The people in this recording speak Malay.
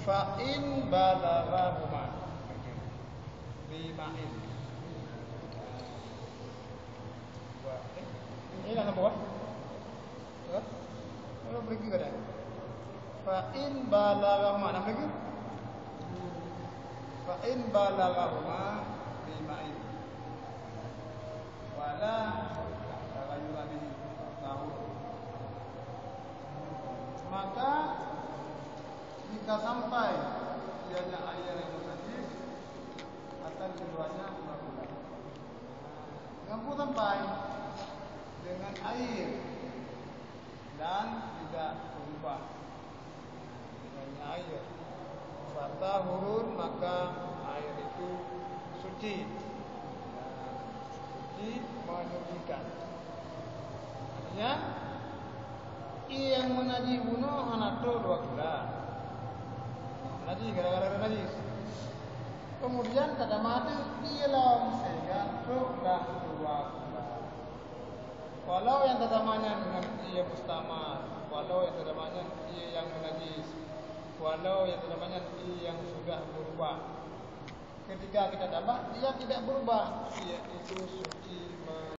fa in balaghahuma bima'in. Ini nak apa? Kalau pergi ke dah. Fa in balaghahuma nak pergi? Fa in balaghahuma bima'in. Wala rajulani tahu. Maka jika sampai ianya air yang najis akan keduanya berbulan. Mampu sampai dengan air dan tidak berubah dengan air. Fatahurun, maka air itu suci. Suci menyucikan. Artinya yang menajis bunuh anak tu 2 bulan. Najis gara-gara najis. Kemudian kata mati dia lam sehingga dah 2 bulan. Walau yang terdamanya dengan ia mustamar, walau yang terdamanya ia yang menajis, walau yang terdamanya ia yang sudah berubah. Ketika kita dapat dia tidak berubah, ia itu suci.